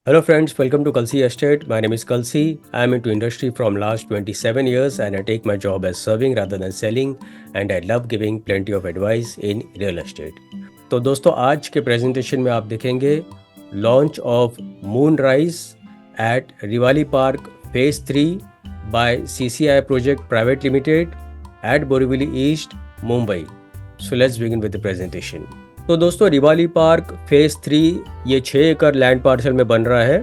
Hello friends, welcome to Kalsi Estate. My name is Kalsi. I am into industry from last 27 years and I take my job as serving rather than selling and I love giving plenty of advice in real estate. तो दोस्तों आज के presentation में आप देखेंगे launch of moonrise at Rivali park phase 3 by CCI project private limited at Borivali east Mumbai. So let's begin with the presentation. तो दोस्तों रिवाली park phase 3 ये 6 एकड़ लैंड पार्सल में बन रहा है.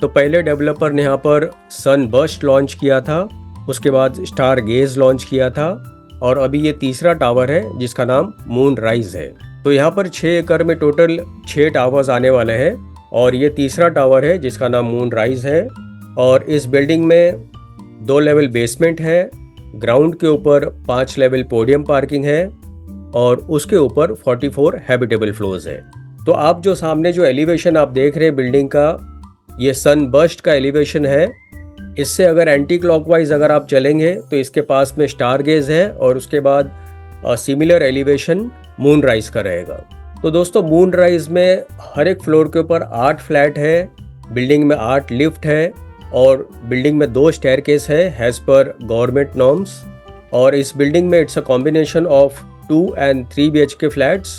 तो पहले डेवलपर ने यहाँ पर सनबर्स्ट लॉन्च किया था, उसके बाद स्टार गेज लॉन्च किया था और अभी ये तीसरा टावर है जिसका नाम मूनराइज है. तो यहाँ पर 6 एकड़ में टोटल 6 टावर्स आने वाले हैं और ये तीसरा टावर है जिसका नाम मूनराइज है. और इस बिल्डिंग में 2 लेवल बेसमेंट है, ग्राउंड के ऊपर 5 लेवल पोडियम पार्किंग है और उसके ऊपर 44 हैबिटेबल फ्लोर्स है. तो आप जो सामने जो एलिवेशन आप देख रहे हैं बिल्डिंग का, ये सनबर्स्ट का एलिवेशन है. इससे अगर एंटी क्लॉकवाइज अगर आप चलेंगे तो इसके पास में स्टार गेज है और उसके बाद सिमिलर एलिवेशन मूनराइज का रहेगा. तो दोस्तों मूनराइज में हर एक फ्लोर के ऊपर 8 फ्लैट है, बिल्डिंग में 8 लिफ्ट है और बिल्डिंग में 2 स्टेयरकेस है एज पर गवर्नमेंट नॉर्म्स. और इस बिल्डिंग में it's a combination of 2 and 3 BHK flats.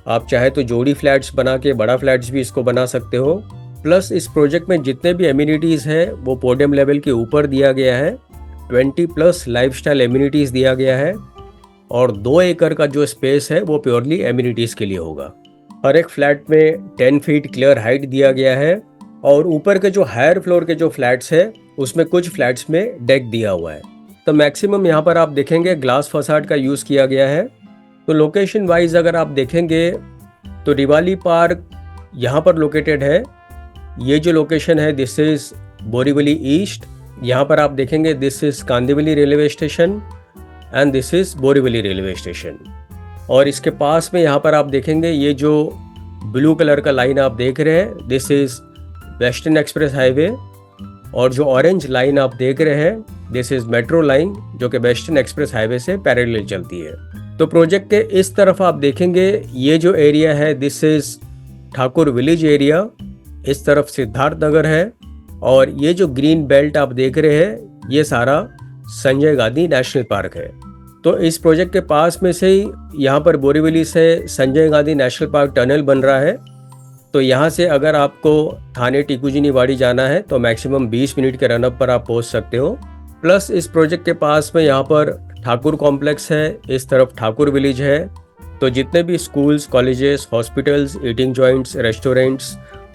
आप चाहे तो जोड़ी फ्लैट्स बना के बड़ा फ्लैट्स भी इसको बना सकते हो. प्लस इस प्रोजेक्ट में जितने भी एमिनिटीज़ है वो पोडियम लेवल के ऊपर दिया गया है. 20+ लाइफस्टाइल एमिनिटीज़ दिया गया है और 2 एकड़ का जो स्पेस है वो प्योरली एमिनिटीज़ के लिए होगा. हर एक फ्लैट में 10 फीट क्लियर हाइट दिया गया है और ऊपर के जो हायर फ्लोर के जो फ्लैट्स है उसमें कुछ फ्लैट्स में डेक दिया हुआ है. तो मैक्सिमम यहाँ पर आप देखेंगे ग्लास फसाड का यूज़ किया गया है. तो लोकेशन वाइज अगर आप देखेंगे तो रिवाली पार्क यहाँ पर लोकेटेड है. ये जो लोकेशन है दिस इज़ बोरीवली ईस्ट. यहाँ पर आप देखेंगे this is Kandivali railway station and this is Borivali railway station. और इसके पास में यहाँ पर आप देखेंगे ये जो ब्लू कलर का लाइन आप देख रहे हैं this is western express highway और जो ऑरेंज लाइन आप देख रहे हैं दिस इज़ मेट्रो लाइन जो कि वेस्टर्न एक्सप्रेस हाईवे से पैरेलल चलती है. तो प्रोजेक्ट के इस तरफ आप देखेंगे ये जो एरिया है this is Thakur village area. इस तरफ सिद्धार्थ नगर है और ये जो ग्रीन बेल्ट आप देख रहे हैं ये सारा संजय गांधी नेशनल पार्क है. तो इस प्रोजेक्ट के पास में से ही यहाँ पर बोरीवली से Sanjay Gandhi national park tunnel बन रहा है. तो यहाँ से अगर आपको थाने टिकुजिनी वाड़ी जाना है तो मैक्सिमम 20 मिनट के रनअप पर आप पहुँच सकते हो. प्लस इस प्रोजेक्ट के पास में यहाँ पर ठाकुर कॉम्प्लेक्स है, इस तरफ ठाकुर विलेज है. तो जितने भी schools, colleges, hospitals, eating joints, restaurants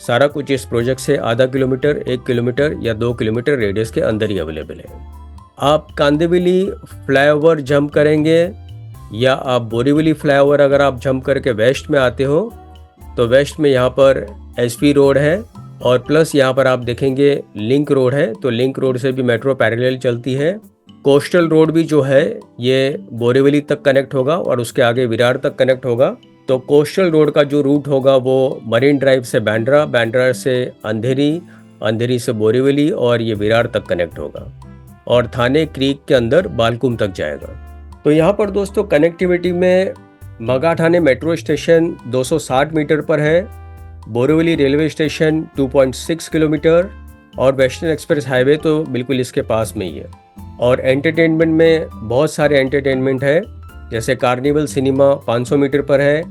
सारा कुछ इस प्रोजेक्ट से आधा किलोमीटर, 1 किलोमीटर या 2 किलोमीटर रेडियस के अंदर ही अवेलेबल है. आप कांदिवली फ्लाईओवर जंप करेंगे या आप बोरीवली फ्लाईओवर अगर आप जंप करके वेस्ट में आते हो तो वेस्ट में यहाँ पर SP रोड है और प्लस यहाँ पर आप देखेंगे लिंक रोड है. तो लिंक रोड से भी मेट्रो पैरेलल चलती है. कोस्टल रोड भी जो है ये बोरीवली तक कनेक्ट होगा और उसके आगे विरार तक कनेक्ट होगा. तो कोस्टल रोड का जो रूट होगा वो मरीन ड्राइव से बांद्रा, बांद्रा से अंधेरी, अंधेरी से बोरीवली और ये विरार तक कनेक्ट होगा और थाने क्रीक के अंदर बालकुम तक जाएगा. तो यहाँ पर दोस्तों कनेक्टिविटी में मगाठाने मेट्रो स्टेशन 260 मीटर पर है, बोरीवली रेलवे स्टेशन 2.6 किलोमीटर और वेस्टर्न एक्सप्रेस हाईवे तो बिल्कुल इसके पास में ही है. और एंटरटेनमेंट में बहुत सारे एंटरटेनमेंट है जैसे कार्निवल सिनेमा 500 मीटर पर है,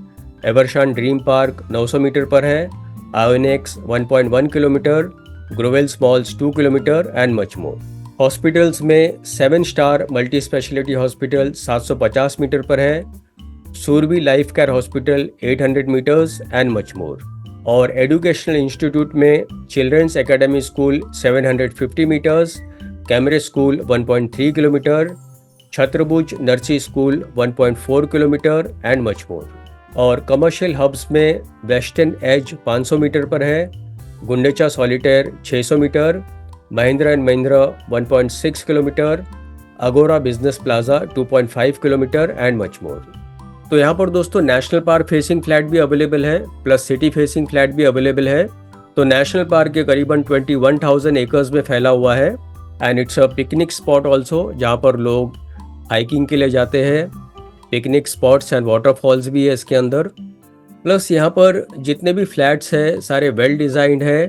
एवरशान ड्रीम पार्क 900 मीटर पर है, आयोनेक्स 1.1 kilometre, Growels malls 2 kilometre and much more. Hospitals में 7 star multi speciality hospital 750 metre पर है, Surbhi life care hospital 800 metres and much more. और एजुकेशनल इंस्टीट्यूट में चिल्ड्रंस एकेडमी स्कूल 750 मीटर्स, कैमरे school 1.3 kilometre, Chatrabhuj Narsee school 1.4 kilometre and much more. और commercial hubs में western edge 500 metre पर है, Gundecha solitaire 600 metre, Mahindra and Mahindra 1.6 kilometre, अगोरा business plaza 2.5 kilometre and much मोर. तो यहाँ पर दोस्तों नेशनल पार्क फेसिंग फ्लैट भी अवेलेबल है प्लस सिटी फेसिंग फ्लैट भी अवेलेबल है. तो नेशनल पार्क के करीबन 21,000 एकर्स में फैला हुआ है and it's a picnic spot also जहाँ पर लोग हाइकिंग के लिए जाते हैं. पिकनिक स्पॉट्स एंड वाटरफॉल्स भी है इसके अंदर. प्लस यहाँ पर जितने भी फ्लैट्स हैं सारे वेल डिज़ाइंड है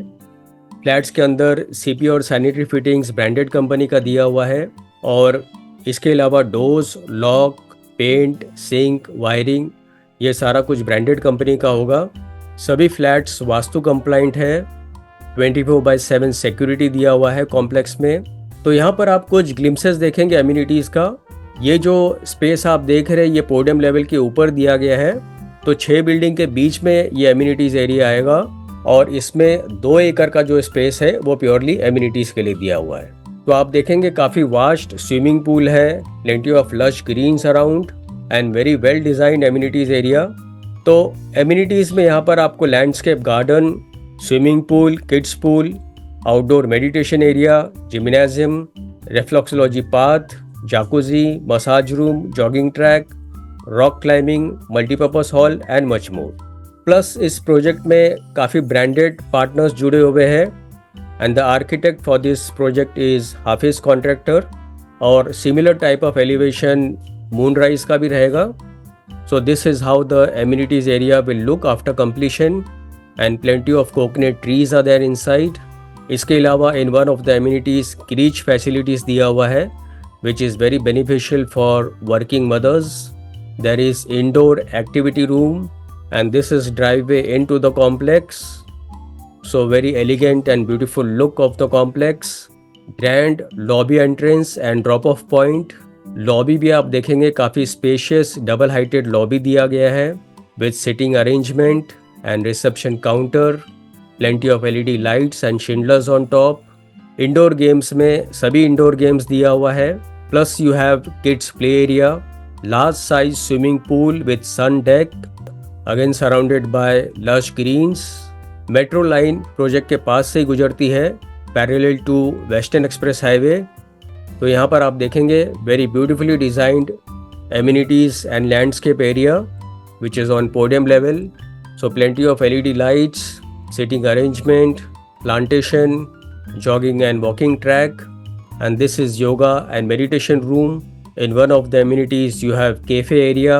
फ्लैट्स के अंदर सीपी और सैनिटरी फिटिंग्स ब्रांडेड कंपनी का दिया हुआ है और इसके अलावा doors, lock, paint, sink, wiring ये सारा कुछ ब्रांडेड कंपनी का होगा। सभी फ्लैट्स वास्तु कंप्लाइंट है। 24/7 सिक्योरिटी दिया हुआ है कॉम्प्लेक्स में। तो यहाँ पर आप कुछ ग्लिम्सेस देखेंगे एमिनिटीज़ का। ये जो स्पेस आप देख रहे हैं ये पोडियम लेवल के ऊपर दिया गया है। तो 6 बिल्डिंग के बीच में ये एमिनिटीज़ एरिया आएगा और इसमें 2 एकड़ का जो स्पेस है वो प्योरली एमिनिटीज़ के लिए दिया हुआ है। तो आप देखेंगे काफ़ी वास्ट स्विमिंग पूल है, plenty of lush greens around and very well designed amenities area. तो एमिनिटीज़ में यहाँ पर आपको landscape garden, swimming pool, kids pool, outdoor meditation area, gymnasium, reflexology path, jacuzzi, massage room, jogging track, rock climbing, multipurpose hall and much more. Plus इस project में काफ़ी branded partners जुड़े हुए हैं and the architect for this project is Hafiz contractor और similar type of elevation moonrise का भी रहेगा। So this is how the amenities area will look after completion and plenty of coconut trees are there inside. इसके अलावा in one of the amenities creche facilities दिया हुआ है which is very beneficial for working mothers. There is indoor activity room and this is driveway into the complex. So very elegant and beautiful look of the complex. Grand lobby entrance and drop off point. Lobby भी आप देखेंगे काफ़ी spacious double heighted lobby दिया गया है with sitting arrangement and reception counter. Plenty of LED lights and chandeliers on top. Indoor games में सभी indoor games दिया हुआ है। Plus you have kids play area, large size swimming pool with sun deck, again surrounded by lush greens. Metro line project के पास से ही गुजरती है parallel to western express highway. तो यहाँ पर आप देखेंगे very beautifully designed amenities and landscape area which is on podium level. So plenty of LED lights, sitting arrangement, plantation, jogging and walking track, and this is yoga and meditation room. In one of the amenities you have cafe area.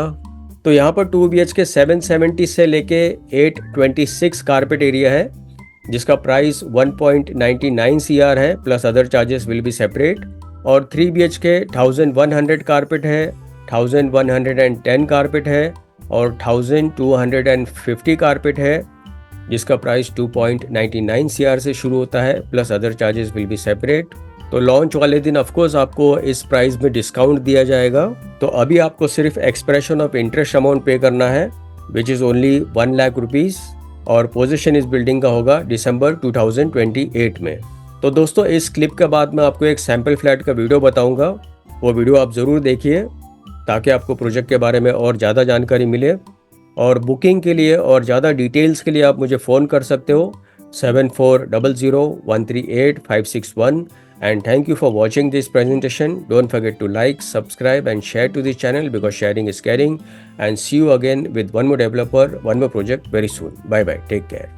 तो यहाँ पर 2 BHK 770 से लेके 826 carpet area है जिसका price 1.99 CR है plus other charges will be separate. और 3 BHK 1100 carpet है, 1110 कारपेट है और 1250 कारपेट है जिसका प्राइस 2.99 CR से शुरू होता है plus other charges will be separate. तो लॉन्च वाले दिन ऑफकोर्स आपको इस प्राइस में डिस्काउंट दिया जाएगा। तो अभी आपको सिर्फ एक्सप्रेशन ऑफ इंटरेस्ट अमाउंट पे करना है which is only 1 lakh rupees और पोजीशन इस बिल्डिंग का होगा दिसंबर 2028 में। तो दोस्तों इस क्लिप के बाद मैं आपको एक सैम्पल फ्लैट का वीडियो बताऊँगा, वो वीडियो आप ज़रूर देखिए ताकि आपको प्रोजेक्ट के बारे में और ज़्यादा जानकारी मिले। और बुकिंग के लिए और ज़्यादा डिटेल्स के लिए आप मुझे फ़ोन कर सकते हो 7400138561। And thank you for watching this presentation. Don't forget to like, subscribe and share to this channel because sharing is caring. And see you again with one more developer, one more project very soon. Bye bye. Take care.